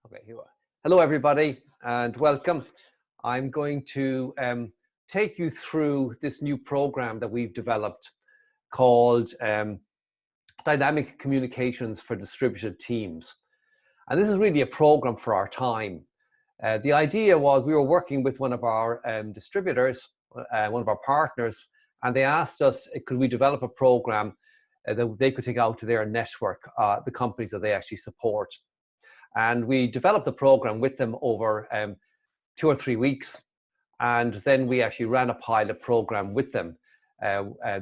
Okay, here we are. Hello, everybody, and welcome. I'm going to take you through this new program that we've developed called Dynamic Communications for Distributed Teams. And this is really a program for our time. The idea was we were working with one of our distributors, one of our partners, and they asked us, could we develop a program that they could take out to their network, the companies that they actually support. And we developed the program with them over 2 or 3 weeks. And then we actually ran a pilot program with them,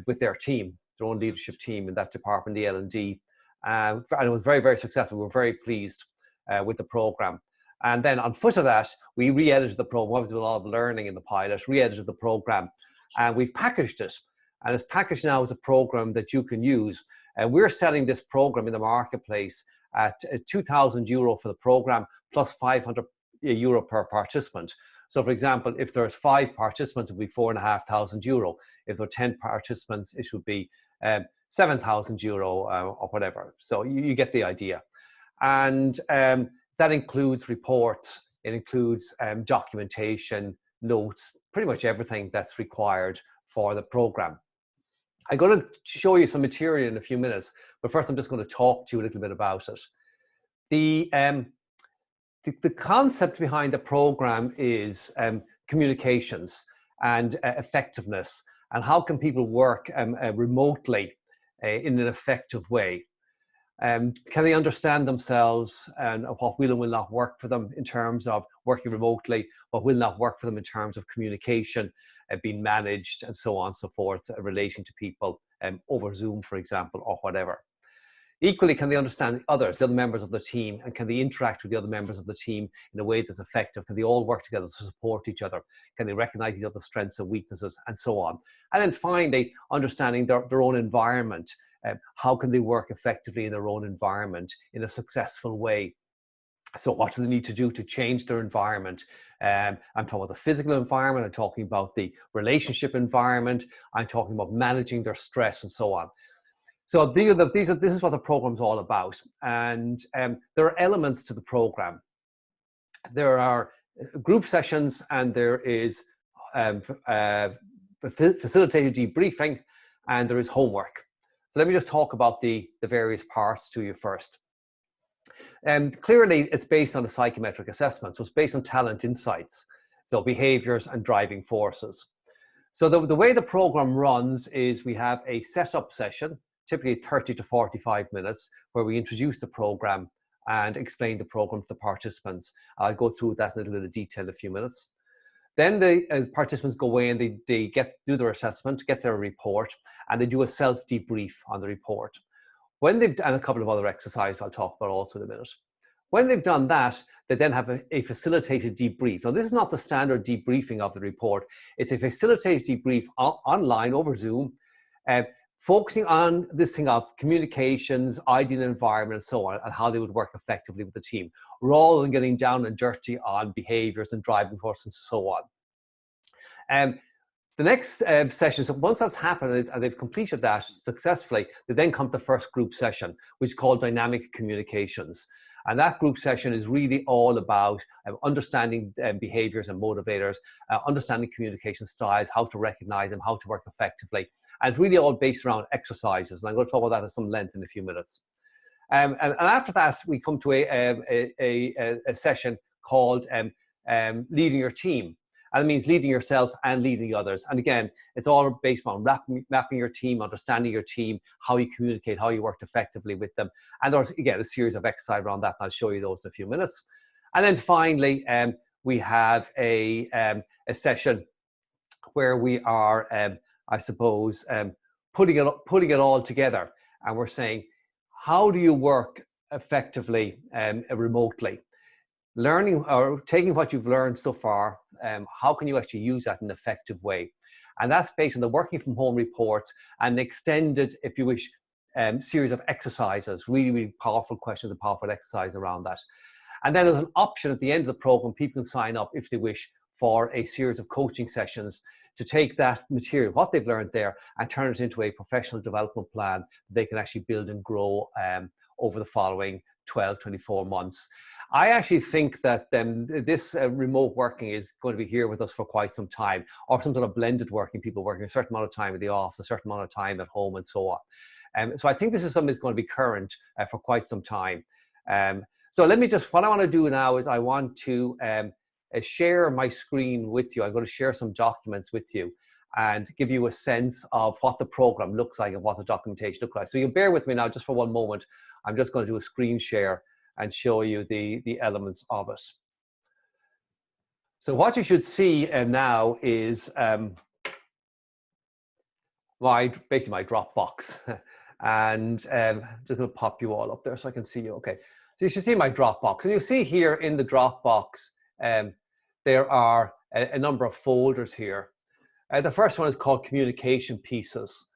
with their team, their own leadership team in that department, the L&D. And it was very, very successful. We were very pleased with the program. And then on foot of that, we re-edited the program. Obviously, a lot of learning in the pilot, re-edited the program. And we've packaged it. And it's packaged now as a program that you can use. And we're selling this program in the marketplace at €2,000 for the program, plus €500 per participant. So for example, if there's 5 participants, it would be €4,500. If there are 10 participants, it should be €7,000 or whatever. So you get the idea. And that includes reports, it includes documentation, notes, pretty much everything that's required for the program. I'm going to show you some material in a few minutes, but first I'm just going to talk to you a little bit about it. The concept behind the program is communications and effectiveness, and how can people work remotely in an effective way. Can they understand themselves and what will and will not work for them in terms of working remotely, what will not work for them in terms of communication being managed, and so on and so forth, relating to people over Zoom, for example, or whatever. Equally, can they understand others, the other members of the team, and can they interact with the other members of the team in a way that's effective? Can they all work together to support each other? Can they recognize each other's strengths and weaknesses, and so on? And then finally, understanding their own environment. How can they work effectively in their own environment in a successful way? So what do they need to do to change their environment? I'm talking about the physical environment, I'm talking about the relationship environment, I'm talking about managing their stress, and so on. So this is what the program's all about. And there are elements to the program. There are group sessions, and there is facilitated debriefing, and there is homework. So let me just talk about the various parts to you first. Clearly, it's based on the psychometric assessment. So it's based on talent insights, so behaviors and driving forces. So the way the program runs is we have a setup session, typically 30 to 45 minutes, where we introduce the program and explain the program to the participants. I'll go through that in a little bit of detail in a few minutes. Then the participants go away and they do their assessment, get their report, and they do a self-debrief on the report. When they've done a couple of other exercises I'll talk about also in a minute. When they've done that, they then have a facilitated debrief. Now, this is not the standard debriefing of the report. It's a facilitated debrief online over Zoom, focusing on this thing of communications, ideal environment, and so on, and how they would work effectively with the team, rather than getting down and dirty on behaviors and driving forces and so on. The next session, so once that's happened and they've completed that successfully, they then come to the first group session, which is called Dynamic Communications. And that group session is really all about understanding behaviors and motivators, understanding communication styles, how to recognize them, how to work effectively. And it's really all based around exercises. And I'm going to talk about that at some length in a few minutes. And after that, we come to a session called Leading Your Team. And it means leading yourself and leading others. And again, it's all based on mapping your team, understanding your team, how you communicate, how you work effectively with them. And there's, again, a series of exercises around that. And I'll show you those in a few minutes. And then finally, we have a session where we are, I suppose, putting it all together. And we're saying, how do you work effectively remotely? Learning or taking what you've learned so far, how can you actually use that in an effective way? And that's based on the working from home reports and extended, if you wish, series of exercises, really, really powerful questions and powerful exercise around that. And then there's an option at the end of the program. People can sign up if they wish for a series of coaching sessions to take that material, what they've learned there, and turn it into a professional development plan they can actually build and grow over the following 12, 24 months. I actually think that this remote working is going to be here with us for quite some time, or some sort of blended working, people working a certain amount of time at the office, a certain amount of time at home, and so on. So I think this is something that's going to be current for quite some time. So what I want to do now is I want to share my screen with you. I'm going to share some documents with you and give you a sense of what the program looks like and what the documentation looks like. So you bear with me now just for one moment. I'm just going to do a screen share and show you the elements of it. So what you should see now is basically my Dropbox. And I'm just going to pop you all up there so I can see you. Okay, so you should see my Dropbox. And you see here in the Dropbox, there are a number of folders here. The first one is called Communication Pieces.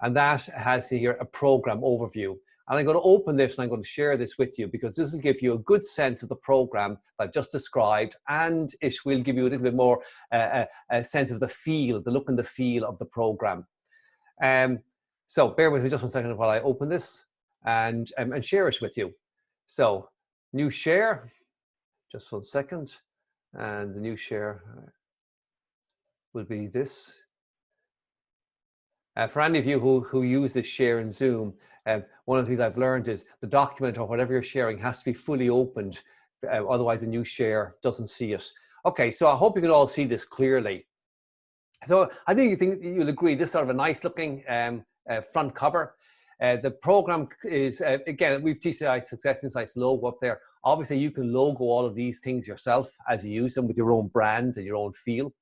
And that has here a program overview. And I'm going to open this and I'm going to share this with you because this will give you a good sense of the program I've just described, and it will give you a little bit more a sense of the feel, the look and the feel of the program. So bear with me just one second while I open this and share it with you. So new share, just 1 second, and the new share will be this. For any of you who use this share in Zoom, one of the things I've learned is the document or whatever you're sharing has to be fully opened, otherwise a new share doesn't see it. Okay, so I hope you can all see this clearly. So I think you'll agree this is sort of a nice looking front cover. The program is, again, we've TCI Success Insights logo up there. Obviously, you can logo all of these things yourself as you use them with your own brand and your own feel.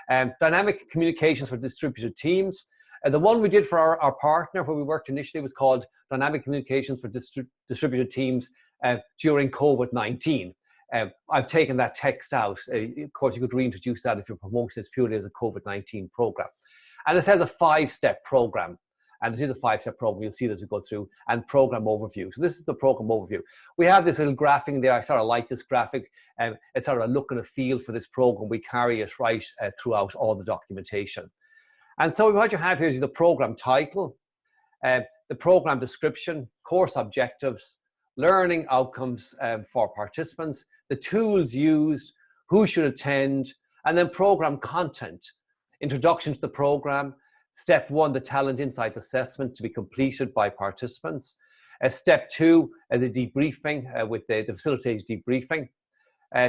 Dynamic communications for distributed teams. The one we did for our partner where we worked initially was called Dynamic Communications for Distributed Teams during COVID-19. I've taken that text out. Of course, you could reintroduce that if you're promoting this purely as a COVID-19 program. And it says a 5-step program. And it is a 5-step program. You'll see this as we go through, and program overview. So this is the program overview. We have this little graphic there. I sort of like this graphic. It's sort of a look and a feel for this program. We carry it right throughout all the documentation. And so what you have here is the program title, the program description, course objectives, learning outcomes for participants, the tools used, who should attend, and then program content, introduction to the program, step 1, the talent insights assessment to be completed by participants, step 2, the debriefing with the facilitated debriefing,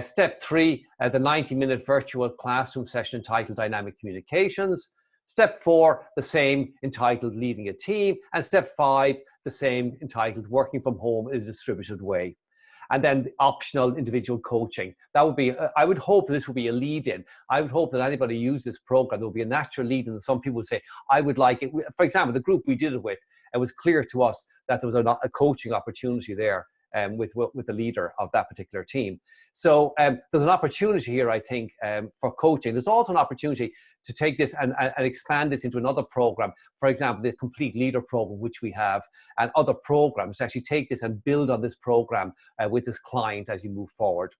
step 3, the 90-minute virtual classroom session entitled Dynamic Communications, step 4, the same entitled Leading a Team, and step 5, the same entitled Working from Home in a Distributed Way. And then the optional individual coaching. That would be, I would hope this would be a lead-in. I would hope that anybody use this program, there will be a natural lead-in, and some people would say, I would like it. For example, the group we did it with, it was clear to us that there was a coaching opportunity there with the leader of that particular team. So there's an opportunity here, I think, for coaching. There's also an opportunity to take this and expand this into another program. For example, the Complete Leader program, which we have, and other programs to actually take this and build on this program with this client as you move forward.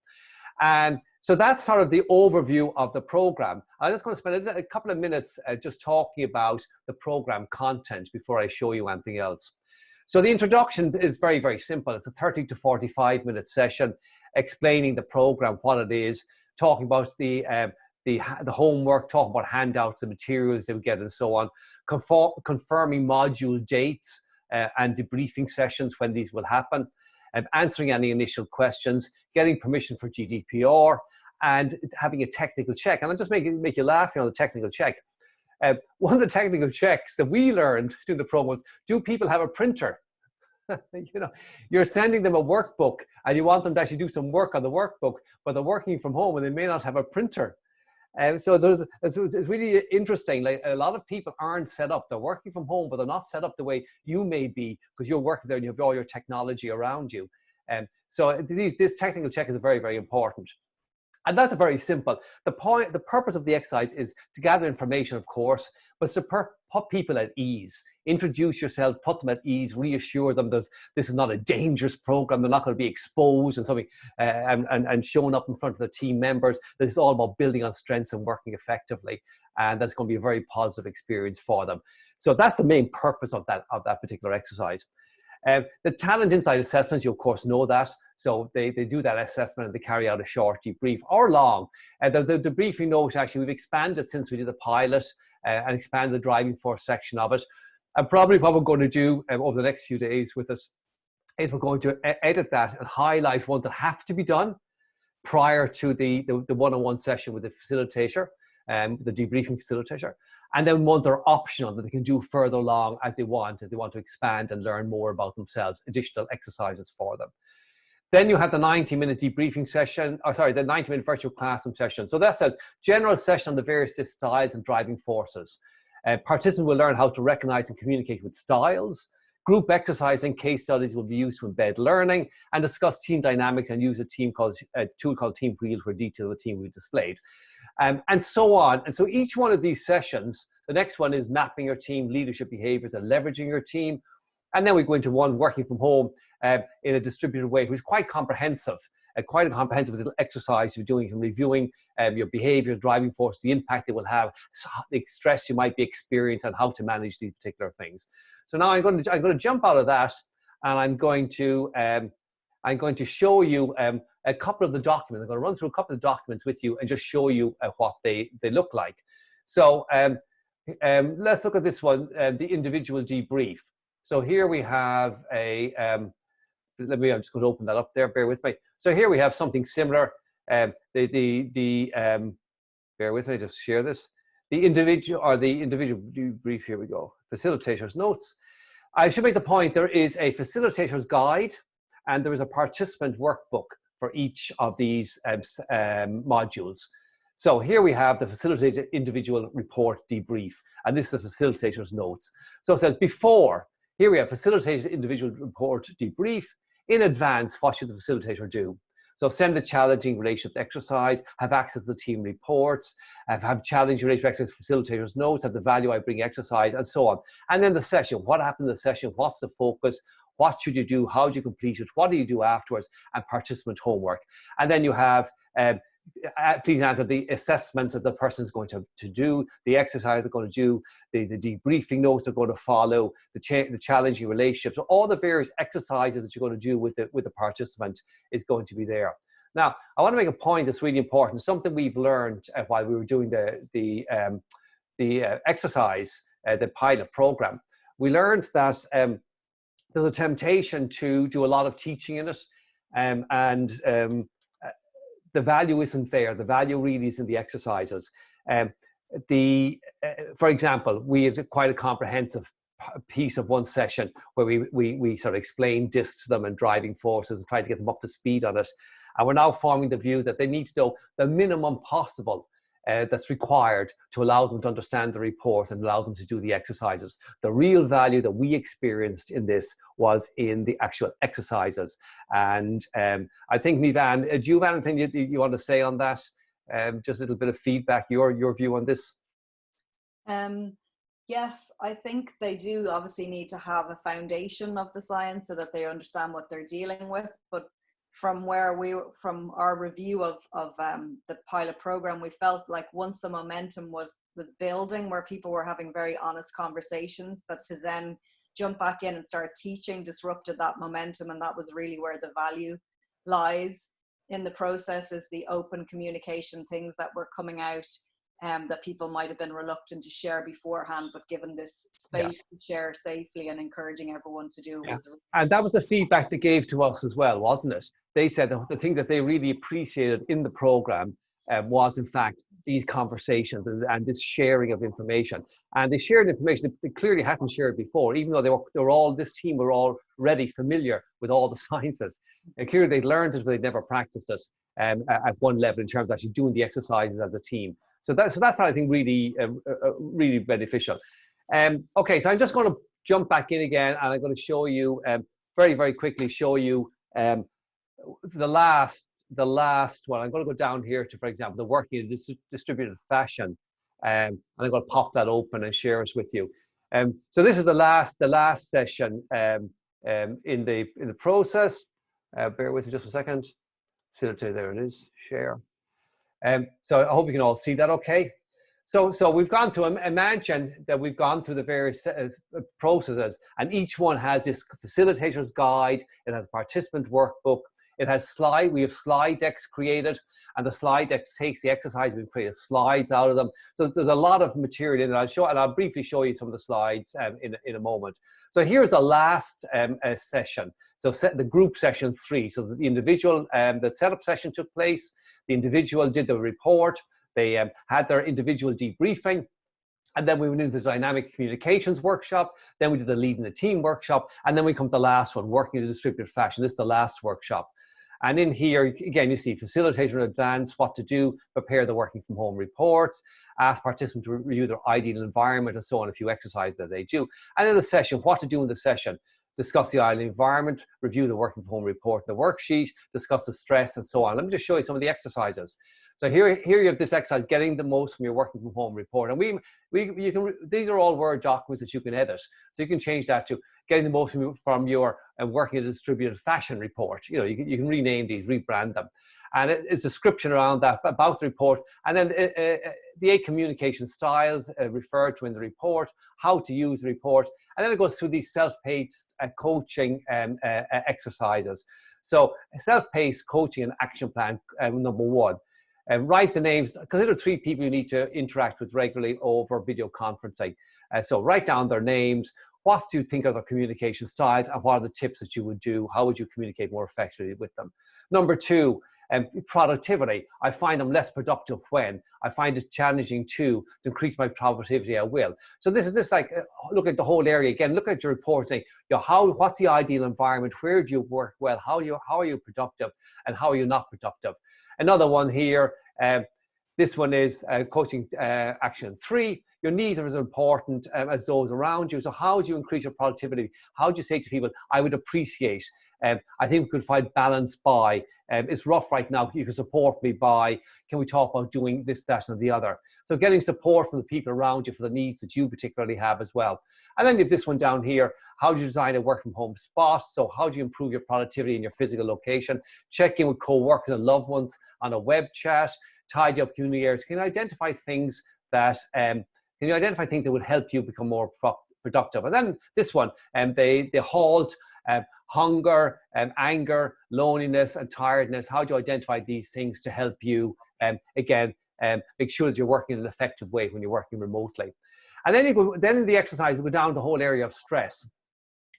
And so that's sort of the overview of the program. I'm just going to spend a couple of minutes just talking about the program content before I show you anything else. So the introduction is very, very simple. It's a 30 to 45-minute session explaining the program, what it is, talking about the homework, talking about handouts and materials they would get and so on, confirming module dates and debriefing sessions when these will happen, answering any initial questions, getting permission for GDPR, and having a technical check. And I'll just make you laugh on the technical check. One of the technical checks that we learned through the program was, do people have a printer? You know, you're sending them a workbook and you want them to actually do some work on the workbook, but they're working from home and they may not have a printer. So it's really interesting. Like, a lot of people aren't set up. They're working from home, but they're not set up the way you may be, because you're working there and you have all your technology around you. So this technical check is very, very important. And that's very simple. The purpose of the exercise is to gather information, of course, but to put people at ease. Introduce yourself, put them at ease, reassure them that this is not a dangerous program. They're not going to be exposed and something and showing up in front of the team members. That it's all about building on strengths and working effectively. And that's going to be a very positive experience for them. So that's the main purpose of that particular exercise. The talent insight assessments, you of course know that. So they do that assessment and they carry out a short debrief or long. The debriefing note, actually, we've expanded since we did the pilot and expanded the driving force section of it. And probably what we're going to do over the next few days with us is we're going to edit that and highlight ones that have to be done prior to the one-on-one session with the facilitator, the debriefing facilitator. And then ones that are optional that they can do further along as they want to expand and learn more about themselves, additional exercises for them. Then you have the 90-minute debriefing session, the 90-minute virtual classroom session. So that says general session on the various styles and driving forces. Participants will learn how to recognize and communicate with styles. Group exercise and case studies will be used to embed learning and discuss team dynamics and use a tool called Team Wheel where detail of the team will be displayed. And so on. And so each one of these sessions, the next one is mapping your team, leadership behaviors and leveraging your team. And then we go into one working from home in a distributed way, which is quite comprehensive. Quite a comprehensive little exercise you're doing and reviewing your behavior, driving force, the impact it will have, the stress you might be experiencing, and how to manage these particular things. So now I'm going to jump out of that, and I'm going to show you a couple of the documents. I'm going to run through a couple of documents with you and just show you what they look like. So let's look at this one, the individual debrief. So here we have I'm just going to open that up there, bear with me. So here we have something similar. Bear with me, just share this. The individual debrief, here we go. Facilitator's notes. I should make the point, there is a facilitator's guide and there is a participant workbook for each of these modules. So here we have the facilitator individual report debrief, and this is the facilitator's notes. So it says before, here we have facilitator individual report debrief. In advance, what should the facilitator do? So send the challenging relationship exercise, have access to the team reports, have challenging relationship exercise facilitator's notes, have the value I bring exercise, and so on. And then the session, what happened in the session, what's the focus, what should you do, how do you complete it, what do you do afterwards, and participant homework. And then you have, please answer the assessments that the person is going to do, the exercise they're going to do, the debriefing notes they're going to follow, the challenging relationships. So all the various exercises that you're going to do with the participant is going to be there. Now, I want to make a point that's really important, something we've learned while we were doing the exercise, the pilot program. We learned that there's a temptation to do a lot of teaching in it, the value isn't there. The value really is in the exercises. For example, we had quite a comprehensive piece of one session where we sort of explained DISC to them and driving forces and tried to get them up to speed on it. And we're now forming the view that they need to know the minimum possible that's required to allow them to understand the report and allow them to do the exercises. The real value that we experienced in this was in the actual exercises. And I think, Nivan, do you have anything you want to say on that? Just a little bit of feedback, your view on this? Yes, I think they do obviously need to have a foundation of the science so that they understand what they're dealing with. But from our review of the pilot program, we felt like once the momentum was building, where people were having very honest conversations, that to then jump back in and start teaching disrupted that momentum, and that was really where the value lies in the process, is the open communication, things that were coming out that people might have been reluctant to share beforehand, but given this space to share safely and encouraging everyone to do. And that was the feedback they gave to us as well, wasn't it? They said the thing that they really appreciated in the program was, in fact, these conversations and this sharing of information. And they shared information they clearly hadn't shared before, even though this team were already familiar with all the sciences. And clearly they'd learned it, but they'd never practiced it at one level in terms of actually doing the exercises as a team. So that's, I think, really, really beneficial. Okay, so I'm just going to jump back in again, and I'm going to show you very, very quickly the last one. I'm going to go down here to, for example, the working in a distributed fashion, and I'm going to pop that open and share it with you. So this is the last session in the process. Bear with me just a second. There it is. Share. So I hope you can all see that okay. So we've gone to imagine that we've gone through the various processes, and each one has this facilitator's guide. It has a participant workbook. It has we have slide decks created, and the slide decks takes the exercise. We've created slides out of them. So there's a lot of material in it. I'll briefly show you some of the slides in a moment. So here's the last session. So the group session 3. So the individual, the setup session took place. The individual did the report. They had their individual debriefing, and then we went into the dynamic communications workshop. Then we did the leading the team workshop, and then we come to the last one, working in a distributed fashion. This is the last workshop. And in here, again, you see facilitator in advance, what to do, prepare the working from home reports, ask participants to review their ideal environment, and so on, a few exercises that they do. And in the session, what to do in the session. Discuss the ideal environment, review the working from home report, the worksheet, discuss the stress, and so on. Let me just show you some of the exercises. So here you have this exercise, getting the most from your working from home report. And these are all Word documents that you can edit. So you can change that to getting the most from your working in a distributed fashion report. You know, you can rename these, rebrand them. And it's a description around that, about the report. And then the 8 communication styles referred to in the report, how to use the report. And then it goes through these self-paced coaching exercises. So self-paced coaching and action plan, number 1. Write the names, consider 3 people you need to interact with regularly over video conferencing. So write down their names. What do you think are their communication styles, and what are the tips that you would do? How would you communicate more effectively with them? Number 2, productivity. I find I'm less productive when. I find it challenging to increase my productivity, I will. So this is just like, look at the whole area again, look at your report, saying, you know, what's the ideal environment? Where do you work well? How are you productive, and how are you not productive? Another one here, this one is coaching action 3. Your needs are as important as those around you. So how do you increase your productivity? How do you say to people, I would appreciate, I think we could find balance by, it's rough right now, you can support me by, can we talk about doing this, that, and the other? So getting support from the people around you for the needs that you particularly have as well. And then you have this one down here, how do you design a work from home spot? So how do you improve your productivity in your physical location? Check in with co-workers and loved ones on a web chat, tidy up community areas. Can you identify things that would help you become more productive? And then this one, they halt hunger, anger, loneliness, and tiredness. How do you identify these things to help you, make sure that you're working in an effective way when you're working remotely? And then in the exercise, we go down the whole area of stress.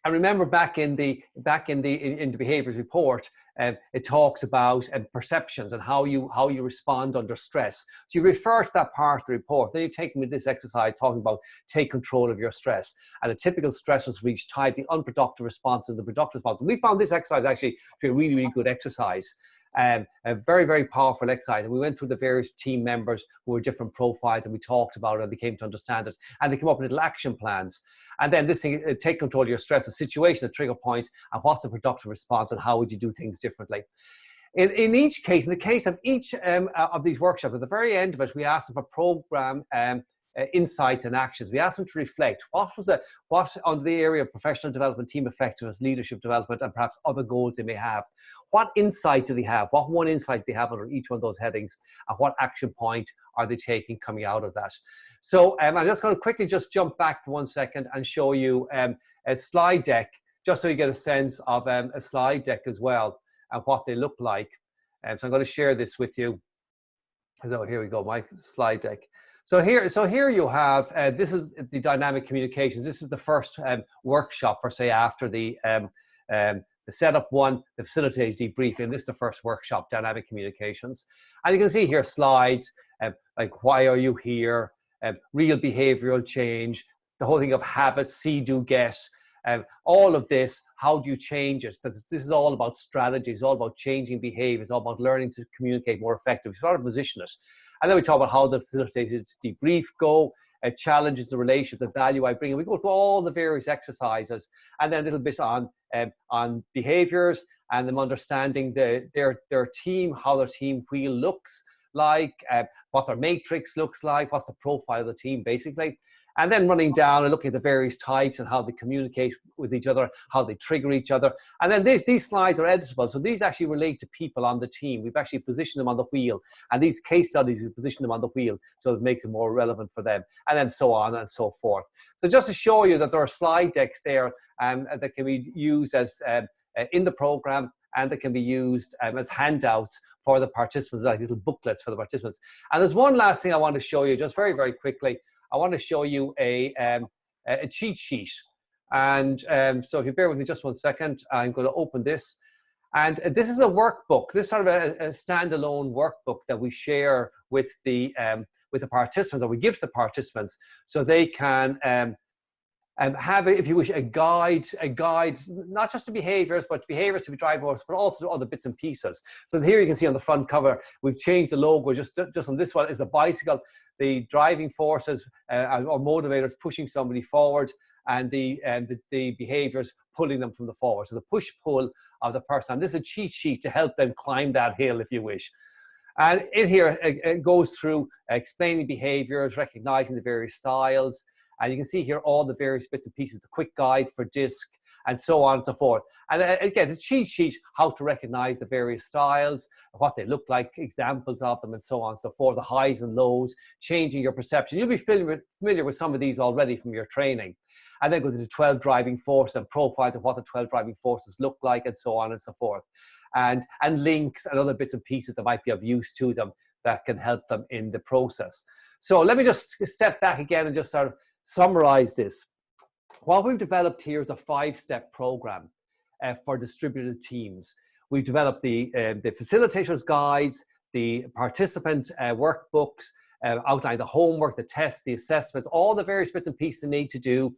And remember, back in the behaviors report, it talks about perceptions and how you respond under stress. So you refer to that part of the report. Then you take them with this exercise talking about take control of your stress. And a typical stress response type, the unproductive response and the productive response. And we found this exercise actually to be a really, really good exercise. A very, very powerful exercise. And we went through the various team members who were different profiles, and we talked about it, and they came to understand it, and they came up with little action plans. And then this thing, take control of your stress, the situation, the trigger points, and what's the productive response, and how would you do things differently. In each case, in the case of each of these workshops, at the very end of it, we asked them for program insights and actions. We asked them to reflect what on the area of professional development, team effectiveness, leadership development, and perhaps other goals they may have. What insight do they have? What one insight do they have under each one of those headings, and what action point are they taking coming out of that? So I'm just going to quickly just jump back for 1 second and show you a slide deck, just so you get a sense of a slide deck as well, and what they look like. So I'm going to share this with you. So here we go, my slide deck. So here you have, this is the dynamic communications. This is the first workshop, per se, after the setup one, the facilitator debriefing. This is the first workshop, dynamic communications. And you can see here slides, like why are you here, real behavioral change, the whole thing of habits, see, do, get, all of this, how do you change it? This is all about strategy, it's all about changing behavior, it's all about learning to communicate more effectively. So how to position it. And then we talk about how the facilitated debrief go, challenges the relationship, the value I bring. And we go through all the various exercises, and then a little bit on behaviors, and them understanding their team, how their team wheel looks like, what their matrix looks like, what's the profile of the team, basically. And then running down and looking at the various types and how they communicate with each other, how they trigger each other. And then these slides are editable. So these actually relate to people on the team. We've actually positioned them on the wheel. And these case studies, we position them on the wheel so it makes it more relevant for them. And then so on and so forth. So just to show you that there are slide decks there that can be used as in the program, and that can be used as handouts for the participants, like little booklets for the participants. And there's one last thing I want to show you, just very, very quickly. I want to show you a cheat sheet. And so if you bear with me just one second, I'm going to open this. And this is a workbook. This is sort of a standalone workbook that we share with the participants, or we give to the participants, so they can have, if you wish, a guide, not just to behaviors, but behaviors to be driving force, but also to other bits and pieces. So here you can see on the front cover, we've changed the logo. Just on this one is a bicycle, the driving forces or motivators pushing somebody forward, and the behaviors pulling them from the forward. So the push-pull of the person. And this is a cheat sheet to help them climb that hill, if you wish. And in here, it goes through explaining behaviors, recognizing the various styles. And you can see here all the various bits and pieces, the quick guide for DISC, and so on and so forth. And again, it's a cheat sheet, how to recognize the various styles, what they look like, examples of them, and so on and so forth, the highs and lows, changing your perception. You'll be familiar with some of these already from your training. And then goes into 12 driving forces and profiles of what the 12 driving forces look like, and so on and so forth. And links and other bits and pieces that might be of use to them that can help them in the process. So let me just step back again and just sort of summarize this. What we've developed here is a 5-step program for distributed teams. We've developed the facilitators guides, the participant workbooks, outline the homework, the tests, the assessments, all the various bits and pieces they need to do,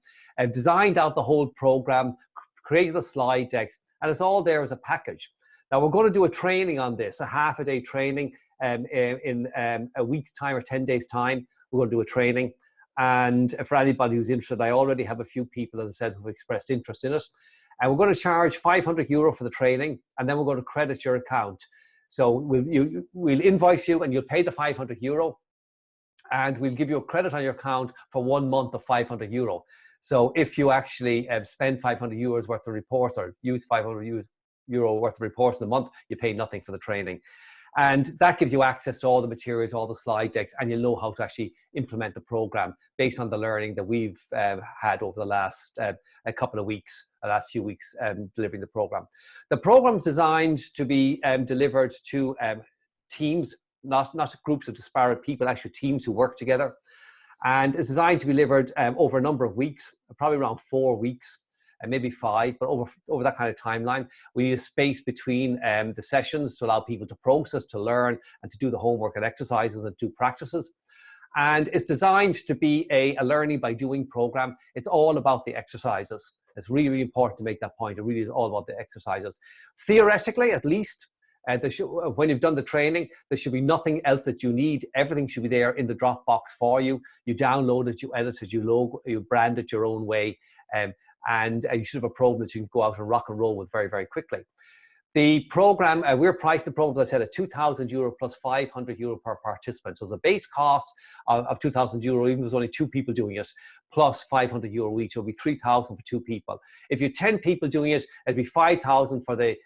designed out the whole program, created the slide decks, and it's all there as a package. Now we're going to do a training on this, a half-a-day training in a week's time or 10 days time. We're going to do a training. And for anybody who's interested, I already have a few people, as I said, who've expressed interest in it. And we're going to charge €500 for the training, and then we're going to credit your account. So we'll invoice you, and you'll pay the €500, and we'll give you a credit on your account for 1 month of €500. So if you actually spend €500 worth of reports, or use €500 worth of reports in a month, you pay nothing for the training. And that gives you access to all the materials, all the slide decks, and you'll know how to actually implement the program based on the learning that we've had over the last last few weeks delivering the program. The program is designed to be delivered to teams, not groups of disparate people, actually teams who work together. And it's designed to be delivered over a number of weeks, probably around 4 weeks. And maybe 5, but over that kind of timeline. We need a space between the sessions to allow people to process, to learn, and to do the homework and exercises and do practices. And it's designed to be a learning by doing program. It's all about the exercises. It's really, really important to make that point. It really is all about the exercises. Theoretically, at least, when you've done the training, there should be nothing else that you need. Everything should be there in the Dropbox for you. You download it, you edit it, you brand it your own way. And you should have a program that you can go out and rock and roll with very, very quickly. The program, we're priced the program, as I said, at €2,000 plus €500 per participant. So it's a base cost of €2,000, even if there's only 2 people doing it, plus €500 each. It'll be 3,000 for 2 people. If you're 10 people doing it, it'll be 5,000 for the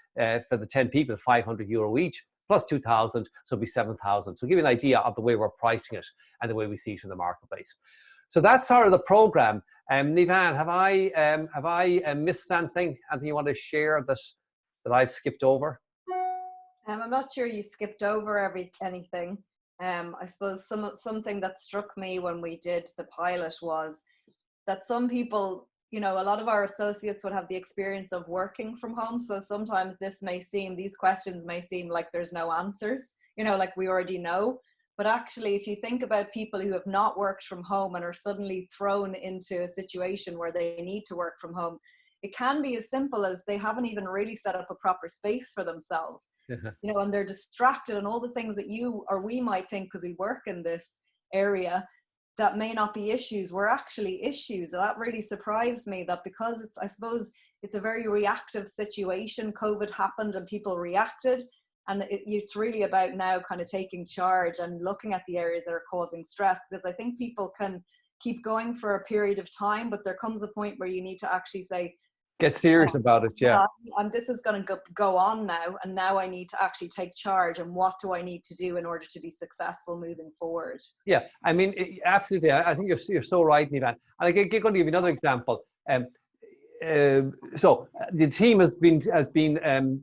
10 people, €500 each, plus 2,000, so it'll be 7,000. So give you an idea of the way we're pricing it and the way we see it in the marketplace. So that's sort of the program. Nivan, have I missed anything? Anything you want to share that I've skipped over? I'm not sure you skipped over anything. I suppose something that struck me when we did the pilot was that some people, a lot of our associates would have the experience of working from home. So sometimes these questions may seem like there's no answers, like we already know. But actually, if you think about people who have not worked from home and are suddenly thrown into a situation where they need to work from home, it can be as simple as they haven't even really set up a proper space for themselves, and they're distracted, and all the things that you or we might think, because we work in this area, that may not be issues, were actually issues. And that really surprised me, that because I suppose it's a very reactive situation. COVID happened and people reacted. And it's really about now kind of taking charge and looking at the areas that are causing stress, because I think people can keep going for a period of time, but there comes a point where you need to actually say, get serious about it. Yeah. And this is going to go on now, and now I need to actually take charge, and what do I need to do in order to be successful moving forward? Yeah, I mean, absolutely. I think you're so right, Nivan. And I'm going to give you another example. So the team has been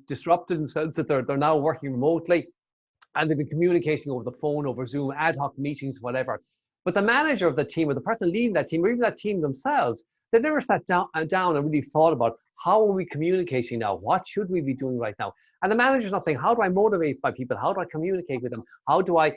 disrupted in the sense that they're now working remotely, and they've been communicating over the phone, over Zoom, ad hoc meetings, whatever. But the manager of the team, or the person leading that team, or even that team themselves, they never sat down and really thought about, how are we communicating now? What should we be doing right now? And the manager's not saying, how do I motivate my people? How do I communicate with them? How do I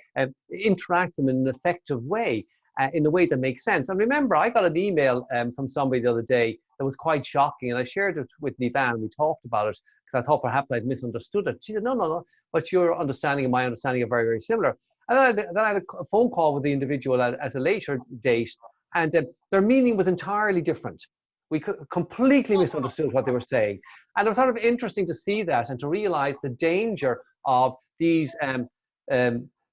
interact them in an effective way, in a way that makes sense? And remember, I got an email from somebody the other day that was quite shocking, and I shared it with Nivan. We talked about it because I thought perhaps I'd misunderstood it. She said, no, but your understanding and my understanding are very, very similar. And then I had a phone call with the individual at a later date, and their meaning was entirely different. We completely misunderstood what they were saying. And it was sort of interesting to see that and to realize the danger of these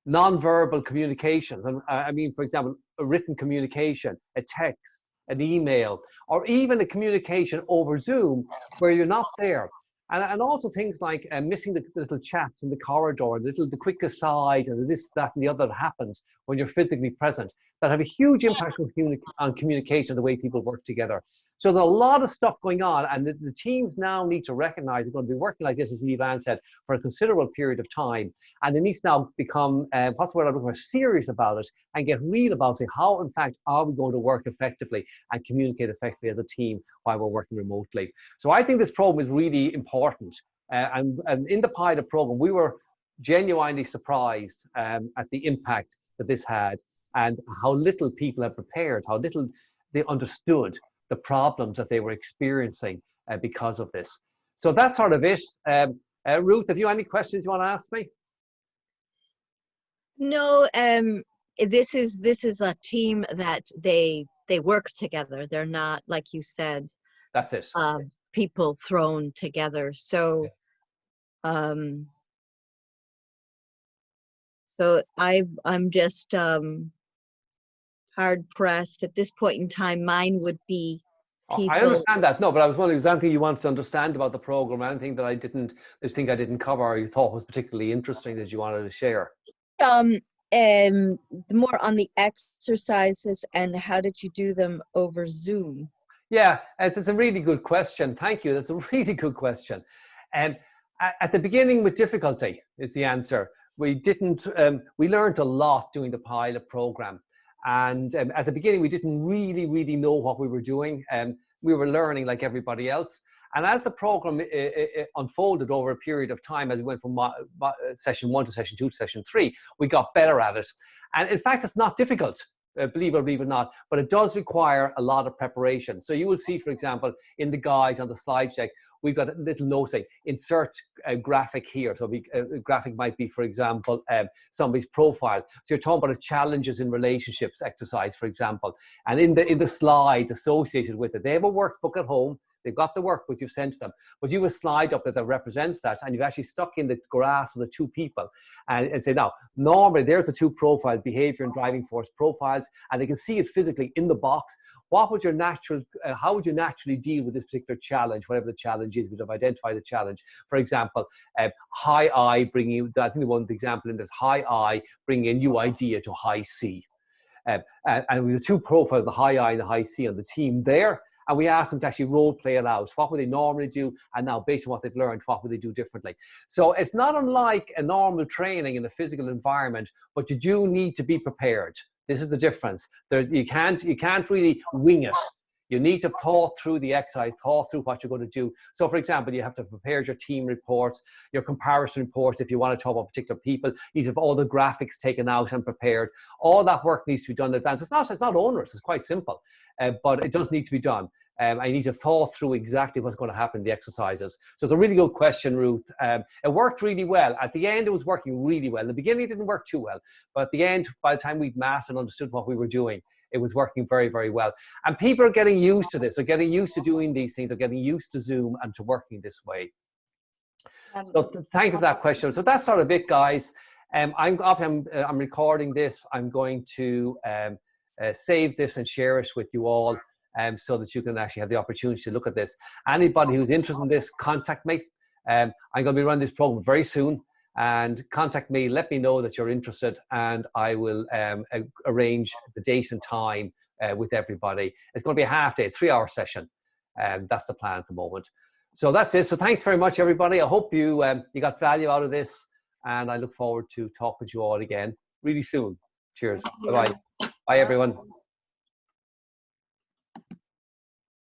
non-verbal communications. And I mean, for example, a written communication, a text, an email, or even a communication over Zoom where you're not there. And also things like missing the little chats in the corridor, the quick aside, and this, that, and the other that happens when you're physically present, that have a huge impact on communication, the way people work together. So there's a lot of stuff going on, and the teams now need to recognize they're going to be working like this, as Nivan said, for a considerable period of time. And they need to now become, what's the word I'm looking for, serious about it, and get real about saying, how, in fact, are we going to work effectively and communicate effectively as a team while we're working remotely? So I think this program is really important. And in the pilot program, we were genuinely surprised at the impact that this had, and how little people have prepared, how little they understood the problems that they were experiencing because of this. So that's sort of it. Ruth, have you any questions you want to ask me? No, this is a team that they work together. They're not, like you said, that's it. People thrown together. So so I'm just hard pressed at this point in time. Mine would be people. I understand that. No, but I was wondering, is there anything you want to understand about the program? Anything that I didn't cover, or you thought was particularly interesting that you wanted to share? More on the exercises, and how did you do them over Zoom? Yeah, it's a really good question. Thank you. That's a really good question. And at the beginning, with difficulty is the answer. We learned a lot doing the pilot program. And at the beginning, we didn't really know what we were doing. We were learning like everybody else. And as the program unfolded over a period of time, as we went from session 1 to session 2 to session 3, we got better at it. And in fact, it's not difficult, believe it or not, but it does require a lot of preparation. So you will see, for example, in the guides on the slide deck, we've got a little note saying, insert a graphic here. So a graphic might be, for example, somebody's profile. So you're talking about challenges in relationships exercise, for example. And in the slides associated with it, they have a workbook at home. They've got the workbook you've sent them, but you have a slide up that represents that, and you've actually stuck in the graphs of the two people and say, now, normally there's the two profiles, behavior and driving force profiles, and they can see it physically in the box. What would your how would you naturally deal with this particular challenge, whatever the challenge is? We'd have identified the challenge. For example, high I bringing, I think the one example in this, high I bringing a new idea to high C. And with the two profiles, the high I and the high C on the team there, and we asked them to actually role play it out. What would they normally do? And now, based on what they've learned, what would they do differently? So it's not unlike a normal training in a physical environment, but you do need to be prepared. This is the difference. You can't really wing it. You need to thought through the exercise, thought through what you're going to do. So, for example, you have to prepare your team reports, your comparison reports. If you want to talk about particular people, you need to have all the graphics taken out and prepared. All that work needs to be done in advance. It's not onerous. It's quite simple, but it does need to be done. I need to thought through exactly what's going to happen in the exercises. So it's a really good question, Ruth. It worked really well. At the end, it was working really well. In the beginning, it didn't work too well. But at the end, by the time we'd mastered and understood what we were doing, it was working very, very well. And people are getting used to this. They're getting used to doing these things. They're getting used to Zoom and to working this way. So thank you for that question. So that's sort of it, guys. I'm recording this. I'm going to save this and share it with you all, so that you can actually have the opportunity to look at this. Anybody who's interested in this, contact me. I'm going to be running this program very soon, and contact me, let me know that you're interested, and I will arrange the date and time with everybody. It's going to be a half day, 3-hour session. That's the plan at the moment. So that's it. So thanks very much, everybody. I hope you got value out of this, and I look forward to talking to you all again really soon. Cheers. Bye-bye. Bye, everyone.